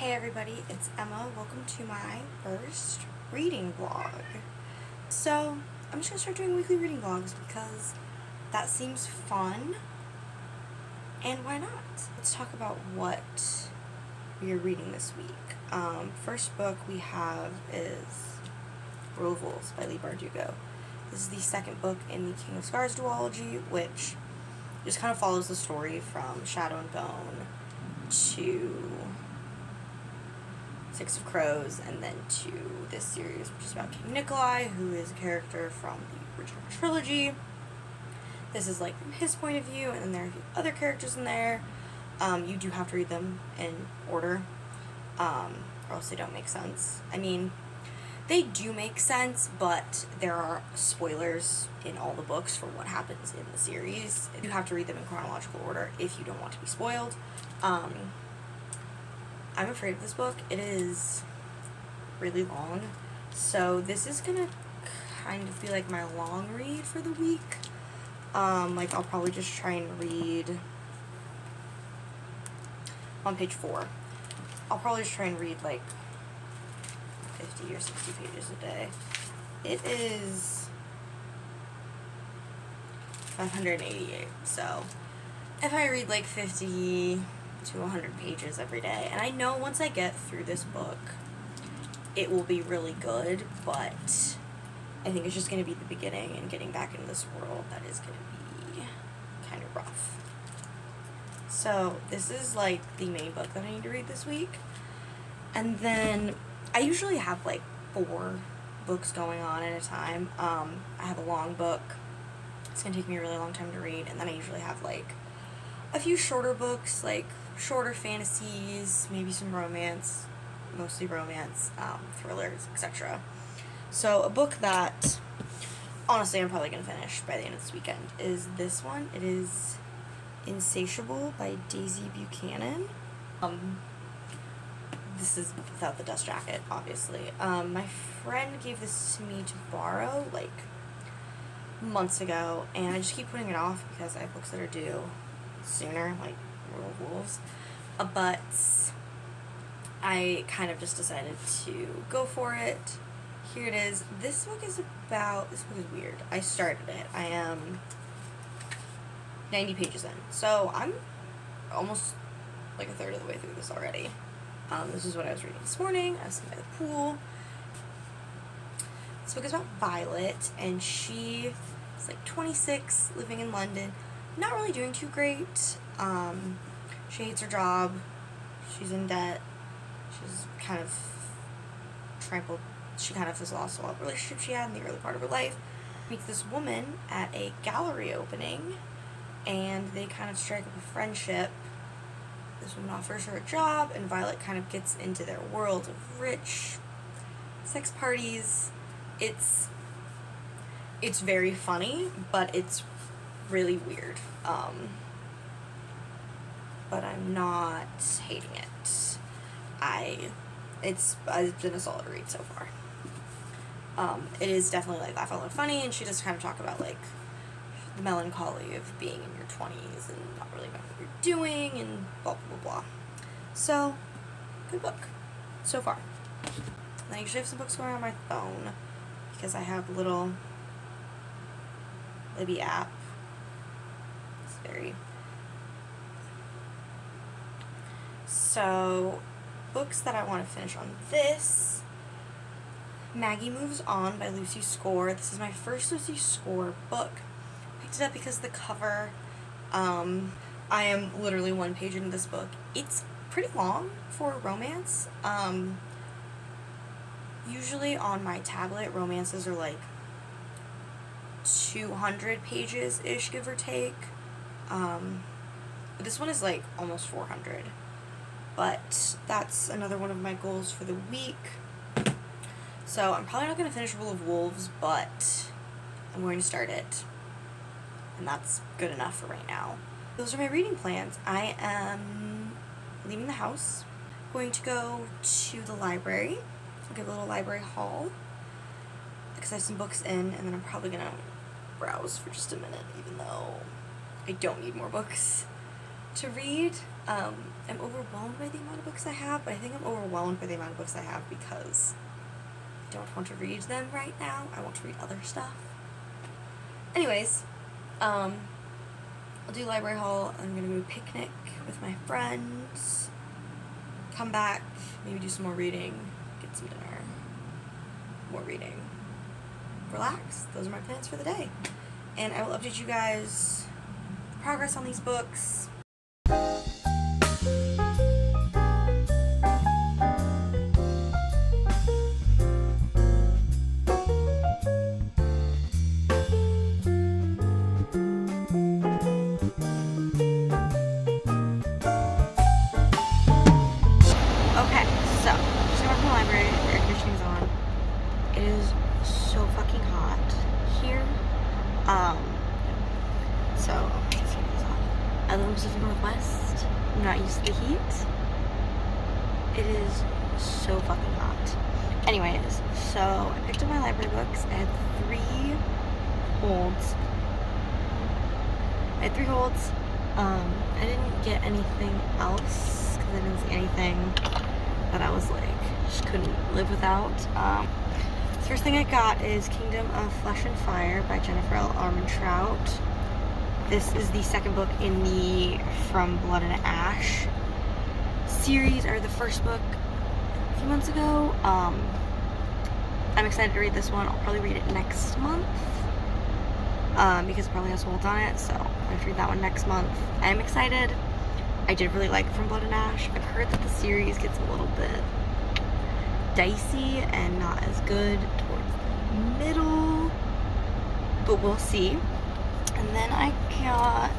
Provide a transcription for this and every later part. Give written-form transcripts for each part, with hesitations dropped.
Hey everybody, it's Emma. Welcome to my first reading vlog. So, I'm just gonna start doing weekly reading vlogs because that seems fun, and why not? Let's talk about what we are reading this week. First book we have is Rule of Wolves by Leigh Bardugo. This is the second book in the King of Scars duology, which just kind of follows the story from Shadow and Bone to Six of Crows, and then to this series, which is about King Nikolai, who is a character from the original trilogy. This is like from his point of view, and then there are a few other characters in there. You do have to read them in order, or else they don't make sense. I mean, they do make sense, but there are spoilers in all the books for what happens in the series. You have to read them in chronological order if you don't want to be spoiled. I'm afraid of this book. It is really long, so this is gonna kind of be like my long read for the week. Like I'll probably just try and read on page 4. I'll probably just try and read like 50 or 60 pages a day. It is 588, so if I read like 50 to 100 pages every day, and I know once I get through this book it will be really good, but I think it's just going to be the beginning, and getting back into this world, that is going to be kind of rough. So this is like the main book that I need to read this week, and then I usually have like 4 books going on at a time. I have a long book, it's going to take me a really long time to read, and then I usually have like a few shorter books, like shorter fantasies, maybe some romance, mostly romance, thrillers, etc. So a book that honestly I'm probably going to finish by the end of this weekend is this one. It is Insatiable by Daisy Buchanan. This is without the dust jacket, obviously. My friend gave this to me to borrow like months ago, and I just keep putting it off because I have books that are due sooner, like Rule of Wolves, but I kind of just decided to go for it. Here it is. This book is weird. I started it. I am 90 pages in, so I'm almost like a third of the way through this already. This is what I was reading this morning. I was sitting by the pool. This book is about Violet, and she is like 26, living in London, not really doing too great. She hates her job, she's in debt, she's kind of trampled, she kind of has lost a lot of relationships she had in the early part of her life. Meets this woman at a gallery opening, and they kind of strike up a friendship. This woman offers her a job, and Violet kind of gets into their world of rich sex parties. It's very funny, but it's really weird. But I'm not hating it. It's been a solid read so far. It is definitely like laugh out loud funny, and she just kind of talk about like the melancholy of being in your 20s and not really knowing what you're doing and blah blah blah blah. So, good book so far. And I usually have some books going on my phone because I have little Libby app. It's very... So, books that I want to finish on this: Maggie Moves On by Lucy Score. This is my first Lucy Score book. I picked it up because of the cover. I am literally 1 page into this book. It's pretty long for a romance. Usually on my tablet, romances are like 200 pages-ish, give or take. This one is like almost 400. But that's another one of my goals for the week. So I'm probably not going to finish Rule of Wolves, but I'm going to start it. And that's good enough for right now. Those are my reading plans. I am leaving the house, going to go to the library. I'll give a little library haul because I have some books in, and then I'm probably going to browse for just a minute, even though I don't need more books. to read. I'm overwhelmed by the amount of books I have, but I think I'm overwhelmed by the amount of books I have because I don't want to read them right now. I want to read other stuff. Anyways, I'll do library haul. I'm gonna go picnic with my friends, come back, maybe do some more reading, get some dinner, more reading, relax. Those are my plans for the day. And I will update you guys progress on these books. Okay, so just got from the library, the air conditioning's on. It is so fucking hot here. So let's turn this off. I live in the Pacific Northwest. I'm not used to the heat. It is so fucking hot. Anyways, so I picked up my library books. I had 3 holds. I didn't get anything else because I didn't see anything that I was like, just couldn't live without. The first thing I got is Kingdom of Flesh and Fire by Jennifer L. Armentrout. This is the second book in the From Blood and Ash series, or the first book a few months ago. I'm excited to read this one. I'll probably read it next month because it probably has holds on it, so I'm going to read that one next month. I am excited. I did really like From Blood and Ash. I've heard that the series gets a little bit dicey and not as good towards the middle, but we'll see. And then I got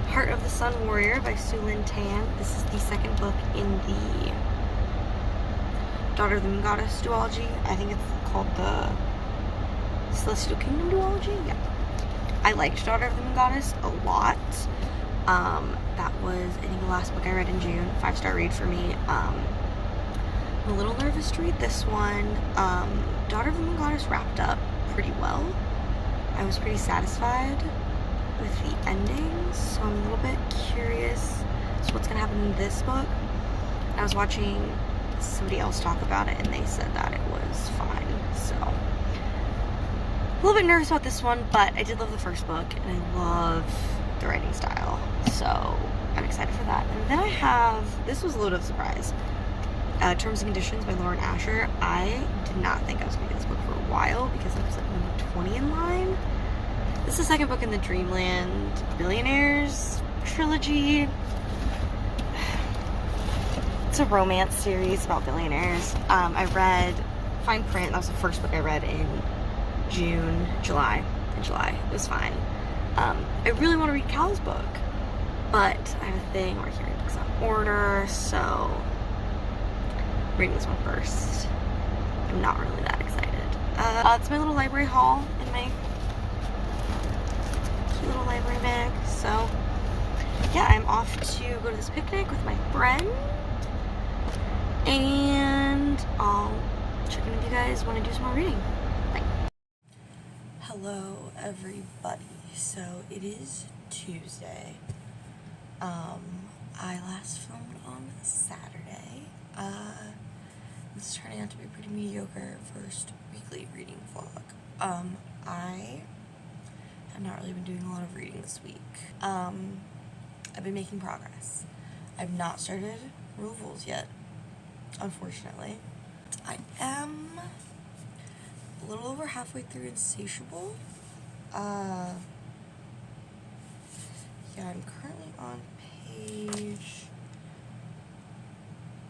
Heart of the Sun Warrior by Su Lin Tan. This is the second book in the Daughter of the Moon Goddess duology. I think it's called the Celestial Kingdom duology. Yeah. I liked Daughter of the Moon Goddess a lot. That was, I think, the last book I read in June. 5-star read for me. I'm a little nervous to read this one. Daughter of the Moon Goddess wrapped up pretty well. I was pretty satisfied with the endings, so I'm a little bit curious as to what's going to happen in this book. I was watching somebody else talk about it, and they said that it was fine, so a little bit nervous about this one, but I did love the first book, and I love the writing style, so I'm excited for that. And then I have, this was a little bit of a surprise, Terms and Conditions by Lauren Asher. I did not think I was going to get this book for a while because I was like number 20 in line. This is the second book in the Dreamland Billionaires trilogy. It's a romance series about billionaires. I read Fine Print. That was the first book I read in July. It was fine. I really want to read Cal's book, but I have a thing where I can't read books on order, so I'm reading this one first. I'm not really that excited. It's my little library haul in my cute little library bag. So yeah, I'm off to go to this picnic with my friend, and I'll check in with you guys when I do some more reading. Bye. Hello everybody. So it is Tuesday. I last filmed on Saturday. This is turning out to be a pretty mediocre first weekly reading vlog. I have not really been doing a lot of reading this week. I've been making progress. I've not started Rules yet, unfortunately. I am a little over halfway through Insatiable. Yeah, I'm currently on page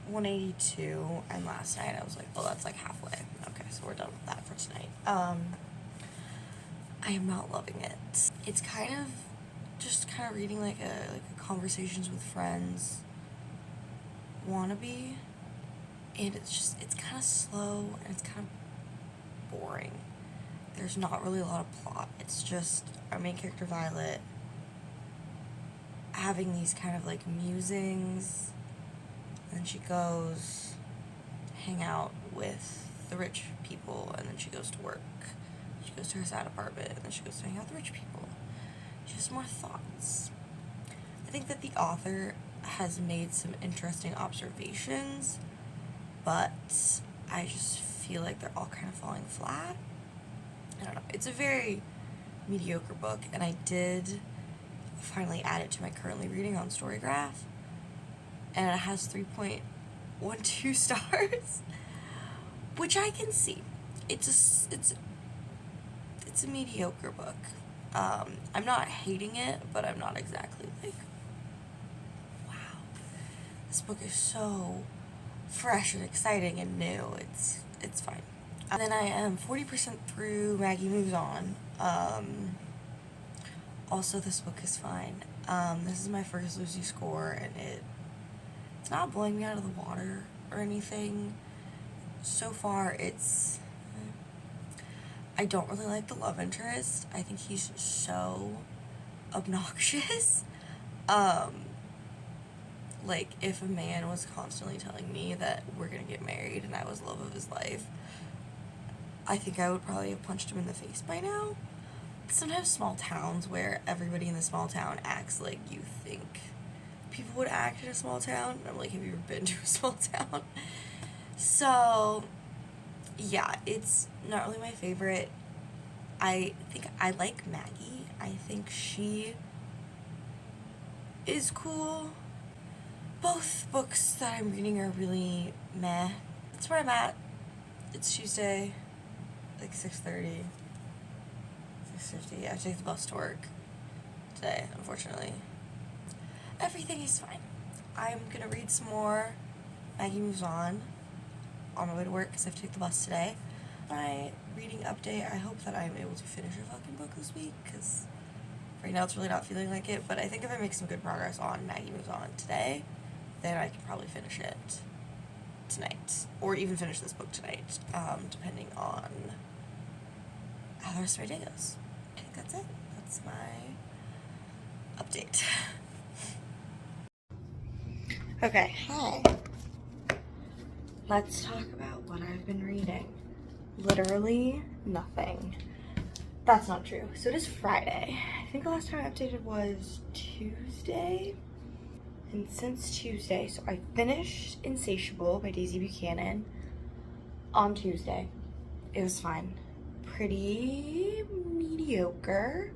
182, and last night I was like, oh, that's like halfway. Okay, so we're done with that for tonight. I am not loving it. It's kind of reading like a conversations with friends wannabe, and it's kind of slow and it's kind of boring. There's not really a lot of plot. It's just our main character Violet having these kind of like musings, and then she goes hang out with the rich people, and then she goes to work. She goes to her sad apartment, and then she goes to hang out with the rich people. She has more thoughts. I think that the author has made some interesting observations, but I just feel like they're all kind of falling flat. I don't know. It's a very mediocre book, and I did finally add it to my currently reading on Storygraph, and it has 3.12 stars, which I can see. It's a mediocre book. I'm not hating it, but I'm not exactly like, wow, this book is so fresh and exciting and new. It's fine. And then I am 40% through Maggie Moves On. Also, this book is fine. This is my first Lucy score, and it's not blowing me out of the water or anything. So far, I don't really like the love interest. I think he's so obnoxious. Like, if a man was constantly telling me that we're gonna get married and I was the love of his life, I think I would probably have punched him in the face by now. Sometimes small towns where everybody in the small town acts like you think people would act in a small town. I'm like, have you ever been to a small town? So, yeah, it's not really my favorite. I think I like Maggie. I think she is cool. Both books that I'm reading are really meh. That's where I'm at. It's Tuesday, like 6:30, 6:50. I have to take the bus to work today, unfortunately. Everything is fine. I'm gonna read some more Maggie Moves On my way to work because I have to take the bus today. My reading update, I hope that I'm able to finish a fucking book this week, because right now it's really not feeling like it, but I think if I make some good progress on Maggie Moves On today, then I can probably finish it tonight, or even finish this book tonight, depending on how the rest of my day goes. I think that's it. That's my update. Okay, hi. Let's talk about what I've been reading. Literally nothing. That's not true. So it is Friday. I think the last time I updated was Tuesday. And since Tuesday, so I finished Insatiable by Daisy Buchanan on Tuesday. It was fine. Pretty mediocre.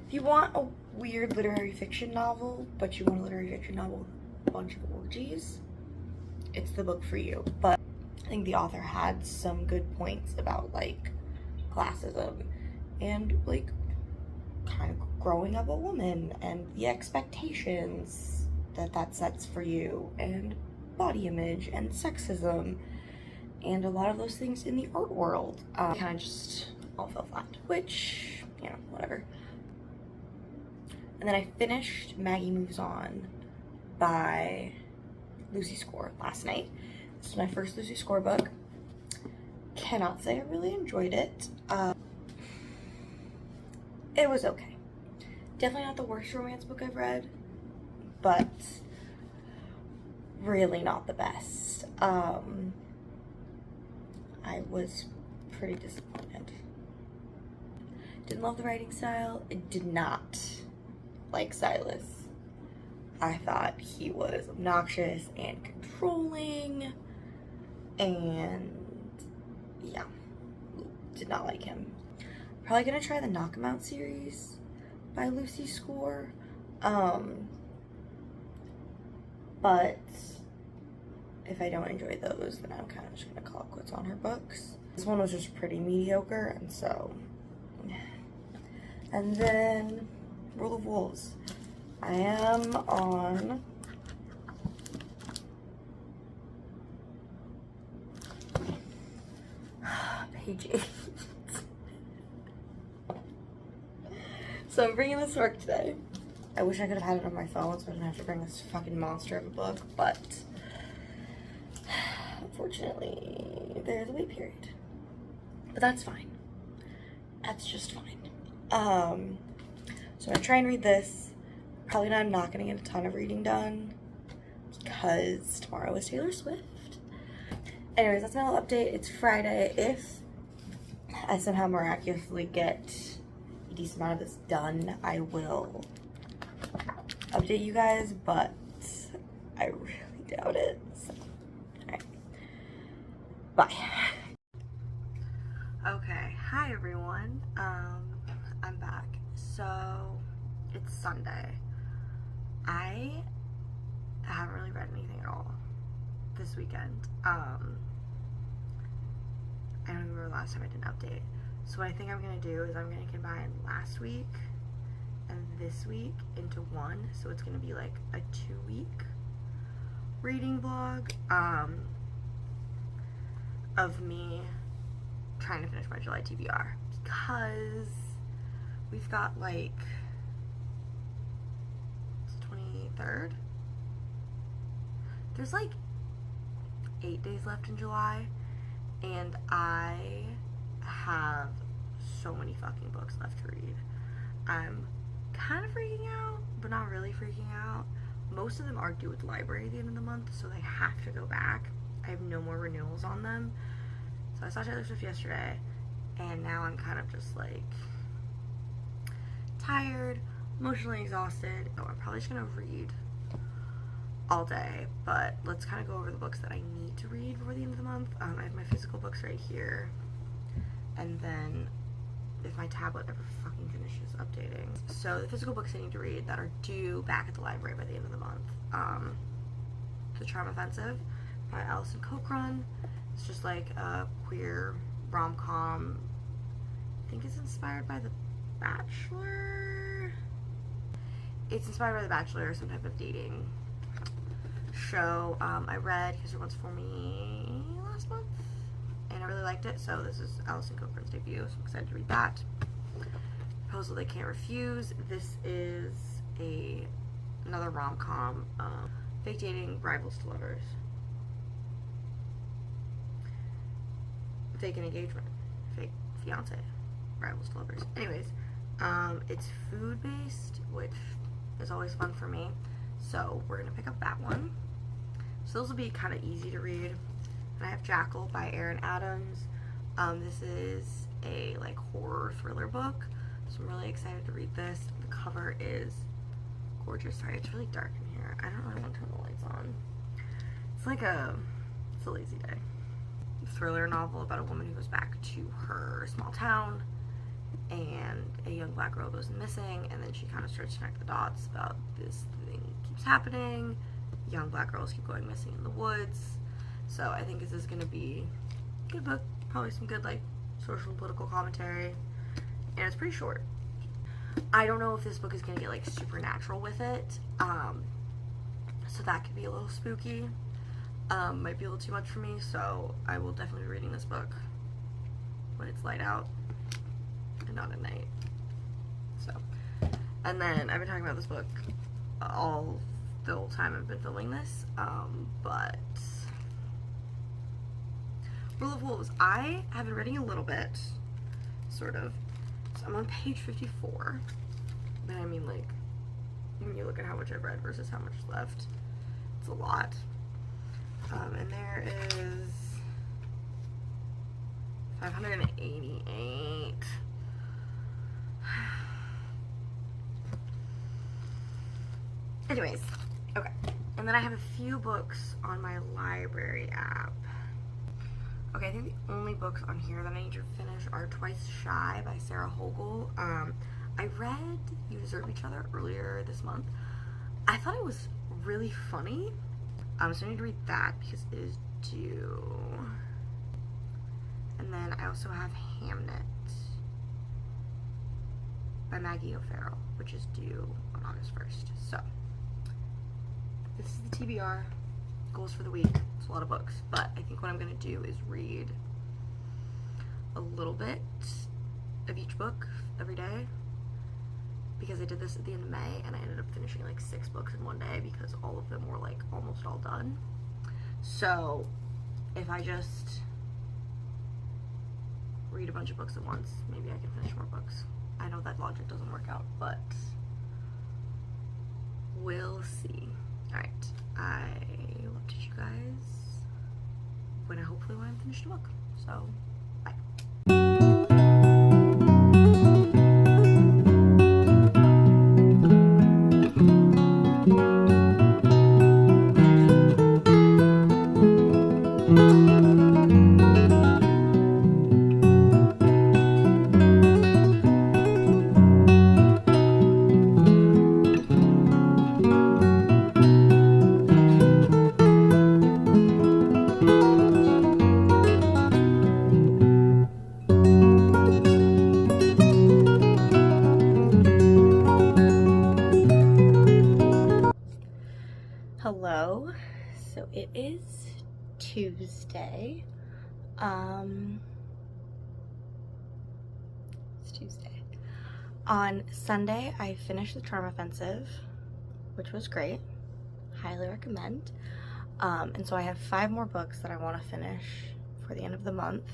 If you want a weird literary fiction novel, but you want a literary fiction novel with a bunch of orgies, it's the book for you. But I think the author had some good points about, like, classism and, like, kind of growing up a woman and the expectations that sets for you, and body image and sexism and a lot of those things in the art world. Kind of just all fell flat, which, you know, whatever. And then I finished Maggie Moves On by Lucy Score last night. This is my first Lucy Score book. Cannot say I really enjoyed it. It was okay. Definitely not the worst romance book I've read, but really not the best. I was pretty disappointed. Didn't love the writing style. I did not like Silas. I thought he was obnoxious and controlling, and yeah, did not like him. Probably gonna try the Knock 'Em Out series by Lucy Score. But if I don't enjoy those, then I'm kind of just gonna call it quits on her books. This one was just pretty mediocre, and so. And then Rule of Wolves. I am on page 8. So I'm bringing this to work today. I wish I could have had it on my phone so I didn't have to bring this fucking monster of a book, but unfortunately there's a wait period. But that's fine. That's just fine. So I'm gonna try and read this. Probably not gonna get a ton of reading done because tomorrow is Taylor Swift. Anyways, that's my little update. It's Friday. If I somehow miraculously get a decent amount of this done, I will update you guys, but I really doubt it. So, alright. Bye. Okay, hi everyone. I'm back. So, it's Sunday. I haven't really read anything at all this weekend. I don't remember the last time I did an update. So what I think I'm gonna do is I'm gonna combine last week and this week into one. So it's gonna be like a 2-week reading vlog of me trying to finish my July TBR, because we've got like, it's the 23rd. There's like 8 days left in July, and I have so many fucking books left to read. I'm kind of freaking out, but not really freaking out. Most of them are due at the library at the end of the month, so they have to go back. I have no more renewals on them. So I saw Taylor Swift yesterday, and now I'm kind of just like tired, emotionally exhausted. Oh, I'm probably just gonna read all day, but let's kind of go over the books that I need to read before the end of the month. I have my physical books right here, and then if my tablet ever fucking finishes updating. So the physical books I need to read that are due back at the library by the end of the month. The Charm Offensive by Alison Cochran. It's just like a queer rom-com. I think it's inspired by The Bachelor. It's inspired by The Bachelor, some type of dating show. I read Kiss Her Once For Me last month, and I really liked it, so this is Alison Cochran's debut, so I'm excited to read that. Proposal They Can't Refuse. This is another rom-com, fake dating, rivals to lovers. Fake an engagement, fake fiance, rivals to lovers. Anyways, it's food-based, which is always fun for me, so we're gonna pick up that one. So those will be kind of easy to read. And I have Jackal by Erin Adams. This is a like horror thriller book, so I'm really excited to read this. The cover is gorgeous. Sorry, it's really dark in here. I don't really want to turn the lights on. It's a lazy day. Thriller novel about a woman who goes back to her small town, and a young black girl goes missing, and then she kind of starts to connect the dots about this thing keeps happening. Young black girls keep going missing in the woods. So I think this is going to be a good book, probably some good like social and political commentary, and it's pretty short. I don't know if this book is going to get like supernatural with it, so that could be a little spooky. Might be a little too much for me, so I will definitely be reading this book when it's light out and not at night. So, and then I've been talking about this book all the whole time I've been filming this, but Rule of Wolves, I have been reading a little bit, sort of. So I'm on page 54, but I mean, like, when you look at how much I've read versus how much is left, it's a lot. And there is 588. Anyways, okay. And then I have a few books on my library app. Okay, I think the only books on here that I need to finish are Twice Shy by Sarah Hogel. I read You Deserve Each Other earlier this month. I thought it was really funny. So I need to read that because it is due. And then I also have Hamnet by Maggie O'Farrell, which is due on August 1st. So this is the TBR. Goals for the week. It's a lot of books, but I think what I'm going to do is read a little bit of each book every day, because I did this at the end of May and I ended up finishing like 6 books in one day because all of them were like almost all done. So if I just read a bunch of books at once, maybe I can finish more books. I know that logic doesn't work out, but we'll see. Alright, I will update you guys when I'm finished a book. So, bye. it is Tuesday. It's Tuesday. On Sunday, I finished the Charm Offensive, which was great. Highly recommend. And so I have 5 more books that I want to finish for the end of the month.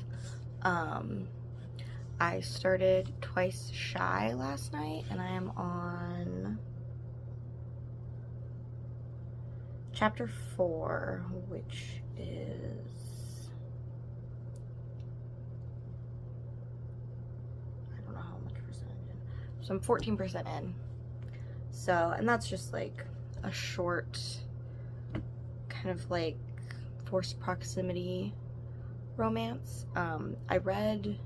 I started Twice Shy last night, and I am on chapter 4, which is, I don't know how much percentage in. So I'm 14% in. So, and that's just like a short, kind of like forced proximity romance. I read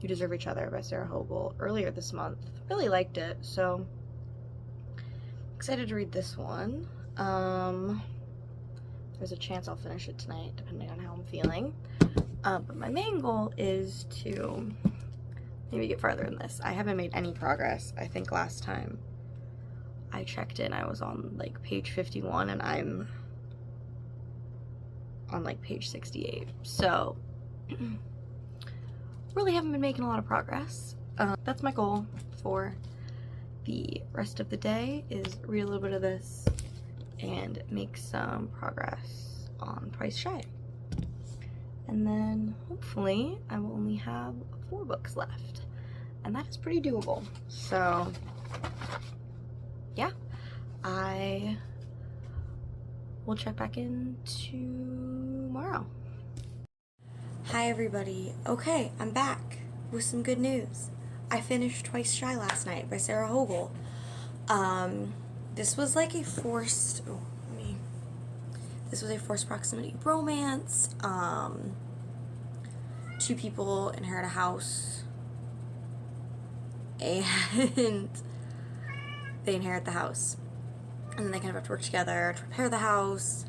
You Deserve Each Other by Sarah Hogle earlier this month. Really liked it, so excited to read this one. There's a chance I'll finish it tonight, depending on how I'm feeling. But my main goal is to maybe get farther in this. I haven't made any progress. I think last time I checked in, I was on like page 51, and I'm on like page 68. So really haven't been making a lot of progress. That's my goal for the rest of the day, is read a little bit of this and make some progress on Twice Shy. And then hopefully I will only have 4 books left, and that is pretty doable. So yeah, I will check back in tomorrow. Hi everybody. Okay, I'm back with some good news. I finished Twice Shy last night by Sarah Hogle. This was like a forced, this was a forced proximity romance. 2 people inherit a house, and they inherit the house, and then they kind of have to work together to repair the house.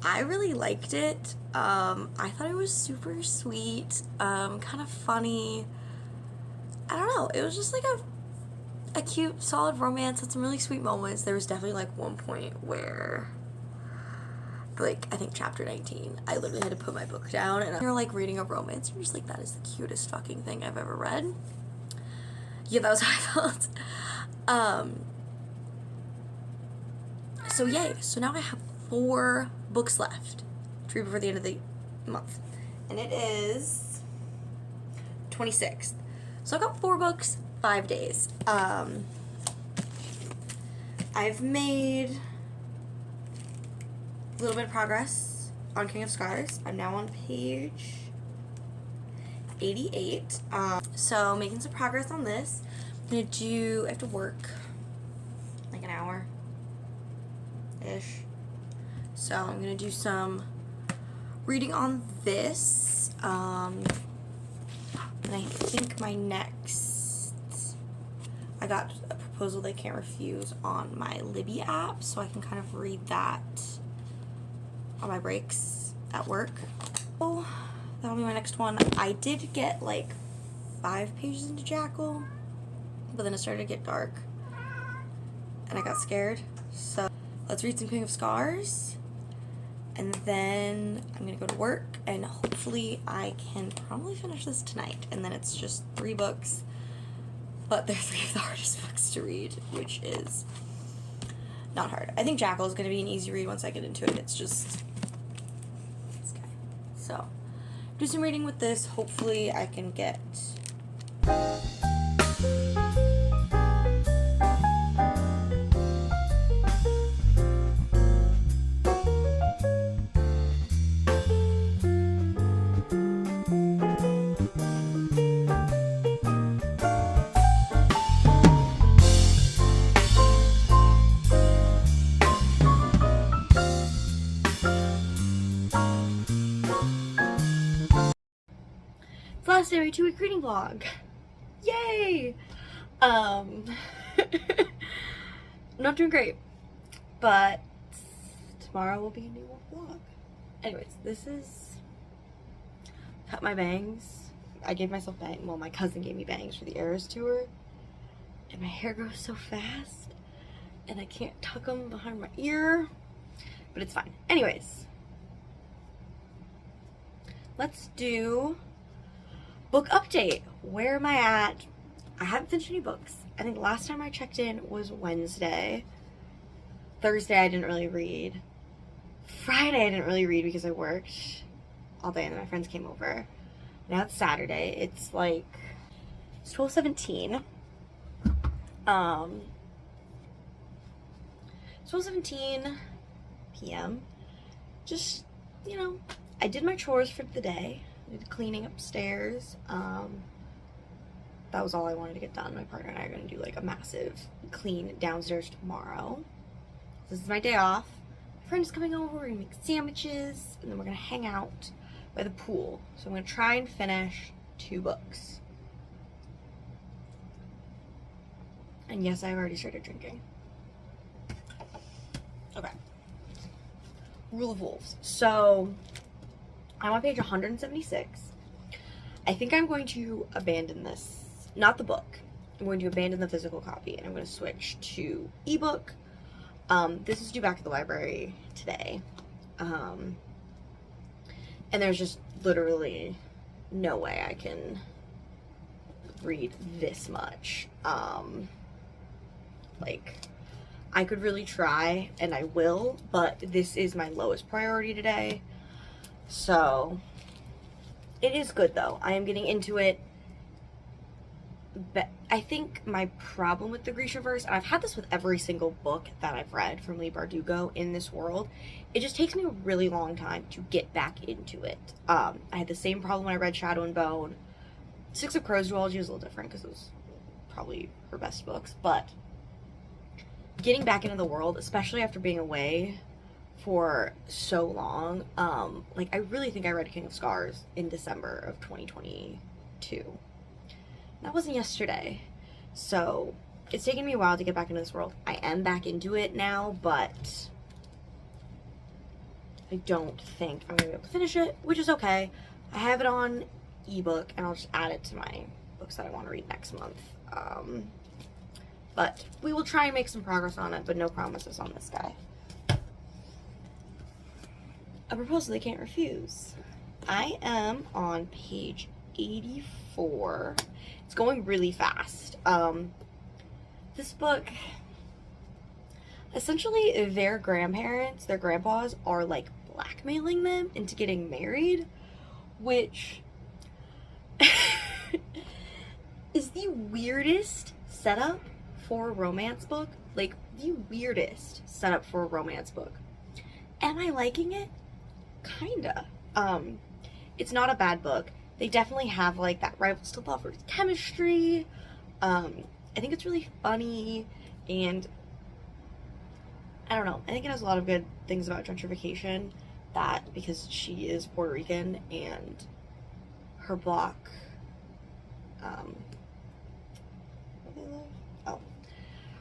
I really liked it. I thought it was super sweet, kind of funny. I don't know, it was just like a cute, solid romance with some really sweet moments. There was definitely like one point where, like, I think chapter 19, I literally had to put my book down, and you're like reading a romance, you're just like, that is the cutest fucking thing I've ever read. Yeah, that was how I felt. So yay, so now I have 4 books left to read before the end of the month, and it is 26th. So I've got 4 books, 5 days. I've made a little bit of progress on King of Scars. I'm now on page 88. So making some progress on this. I have to work like an hour-ish. So I'm gonna do some reading on this. And I think my next, I got a proposal they can't refuse on my Libby app, so I can kind of read that on my breaks at work. Oh, that'll be my next one. I did get like 5 pages into Jackal, but then it started to get dark and I got scared. So let's read some King of Scars, and then I'm gonna go to work, and hopefully I can probably finish this tonight. And then it's just 3 books, but they're 3 of the hardest books to read, which is not hard. I think Jackal is gonna be an easy read once I get into it. It's just this guy. So do some reading with this. Hopefully I can get last day of my 2-week reading vlog. Yay! Not doing great, but tomorrow will be a new vlog. Anyways, this is cut my bangs. I gave myself bangs. Well, my cousin gave me bangs for the Eras tour, and my hair grows so fast, and I can't tuck them behind my ear, but it's fine. Anyways, let's do book update. Where am I at? I haven't finished any books. I think last time I checked in was Wednesday. Thursday I didn't really read. Friday I didn't really read because I worked all day and then my friends came over. Now it's Saturday. It's like, it's 12:17. It's 12:17 p.m. Just, you know, I did my chores for the day. I did cleaning upstairs. That was all I wanted to get done. My partner and I are going to do like a massive clean downstairs tomorrow. This is my day off. My friend is coming over. We're going to make sandwiches and then we're going to hang out by the pool. So I'm going to try and finish 2 books. And yes, I've already started drinking. Okay. Rule of Wolves. So I'm on page 176. I think I'm going to abandon this. Not the book. I'm going to abandon the physical copy and I'm going to switch to ebook. This is due back at the library today. And there's just literally no way I can read this much. Like, I could really try and I will, but this is my lowest priority today. So it is good though. I am getting into it. But I think my problem with the Grishaverse, and I've had this with every single book that I've read from Leigh Bardugo in this world, it just takes me a really long time to get back into it. I had the same problem when I read Shadow and Bone. Six of Crows duology was a little different because it was probably her best books, but getting back into the world, especially after being away for so long, like I really think I read King of Scars in December of 2022. That wasn't yesterday. So it's taken me a while to get back into this world. I am back into it now, but I don't think I'm gonna be able to finish it, which is okay. I have it on ebook and I'll just add it to my books that I want to read next month. But we will try and make some progress on it, but no promises on this guy. A proposal they can't refuse. I am on page 84. It's going really fast. This book, essentially their grandparents, their grandpas are like blackmailing them into getting married, which is the weirdest setup for a romance book. Like, the weirdest setup for a romance book. Am I liking it? Kinda. It's not a bad book. They definitely have like that rivals to lovers chemistry. I think it's really funny, and I don't know, I think it has a lot of good things about gentrification, that because she is Puerto Rican and her block,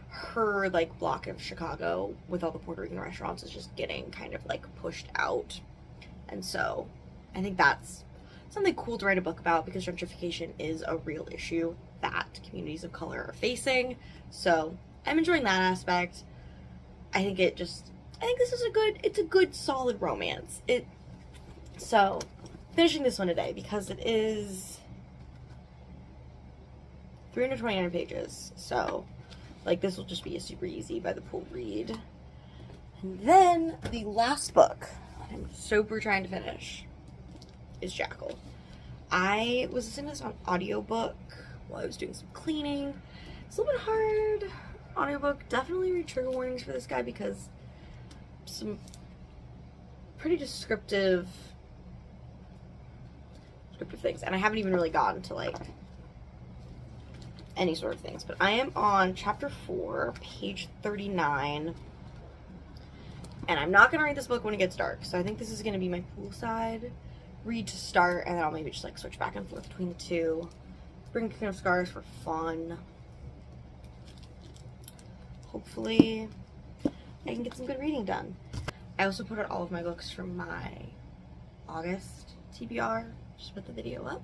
her like block of Chicago with all the Puerto Rican restaurants is just getting kind of like pushed out, and so I think that's something cool to write a book about, because gentrification is a real issue that communities of color are facing. So I'm enjoying that aspect. I think this is it's a good solid romance. So finishing this one today because it is 329 pages. So like this will just be a super easy by the pool read. And then the last book I'm super trying to finish is Jackal. I was listening to this on audiobook while I was doing some cleaning. It's a little bit hard. Audiobook, definitely read trigger warnings for this guy because some pretty descriptive things, and I haven't even really gotten to like any sort of things, but I am on chapter 4, page 39. And I'm not going to read this book when it gets dark, so I think this is going to be my poolside read to start, and then I'll maybe just like switch back and forth between the two. Bring King of Scars for fun. Hopefully I can get some good reading done. I also put out all of my books from my August TBR. Just put the video up.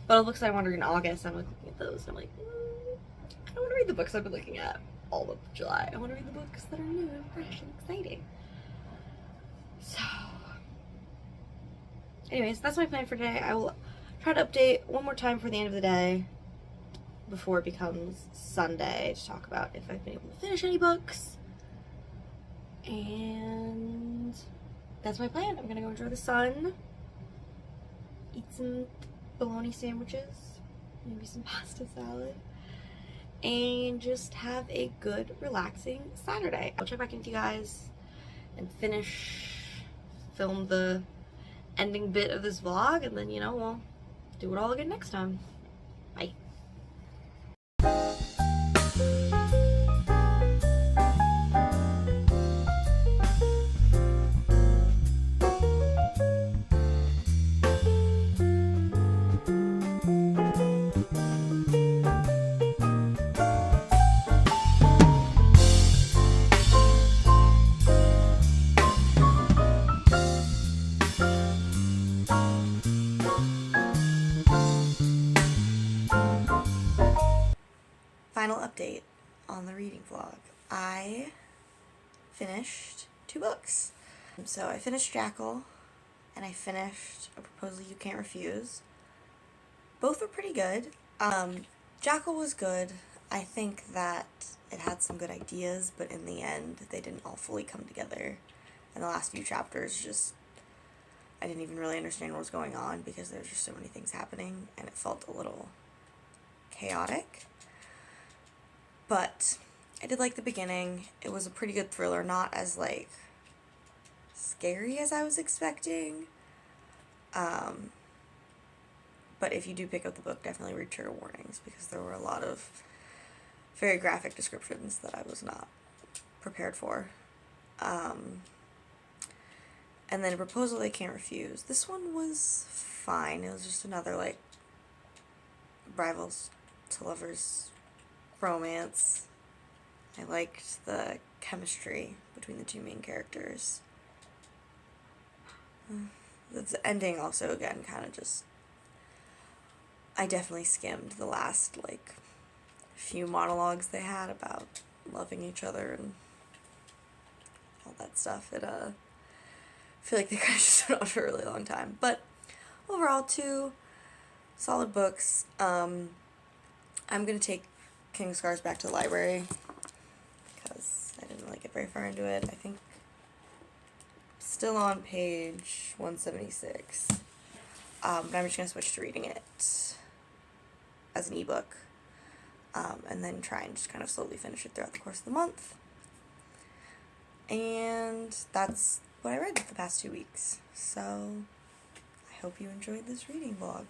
But all the books I want to read in August, I'm looking at those, and I'm like, I don't want to read the books I've been looking at all of July. I want to read the books that are new and fresh and exciting. So anyways, that's my plan for today. I will try to update one more time for the end of the day before it becomes Sunday to talk about if I've been able to finish any books. And that's my plan. I'm gonna go enjoy the sun, eat some bologna sandwiches, maybe some pasta salad, and just have a good, relaxing Saturday. I'll check back in with you guys and film the ending bit of this vlog, and then, you know, we'll do it all again next time. Bye. Final update on the reading vlog. I finished 2 books. So I finished Jackal, and I finished A Proposal You Can't Refuse. Both were pretty good. Jackal was good. I think that it had some good ideas, but in the end, they didn't all fully come together. And the last few chapters just, I didn't even really understand what was going on because there's just so many things happening, and it felt a little chaotic. But I did like the beginning. It was a pretty good thriller, not as, like, scary as I was expecting. But if you do pick up the book, definitely read trigger warnings, because there were a lot of very graphic descriptions that I was not prepared for. And then A Proposal They Can't Refuse. This one was fine. It was just another, like, rivals to lovers romance. I liked the chemistry between the 2 main characters. The ending also, again, kind of just, I definitely skimmed the last, like, few monologues they had about loving each other and all that stuff. I feel like they kind of just went on for a really long time. But overall, 2 solid books. I'm going to take King of Scars back to the library because I didn't really get very far into it. I think still on page 176. But I'm just going to switch to reading it as an ebook, and then try and just kind of slowly finish it throughout the course of the month. And that's what I read the past 2 weeks. So I hope you enjoyed this reading vlog.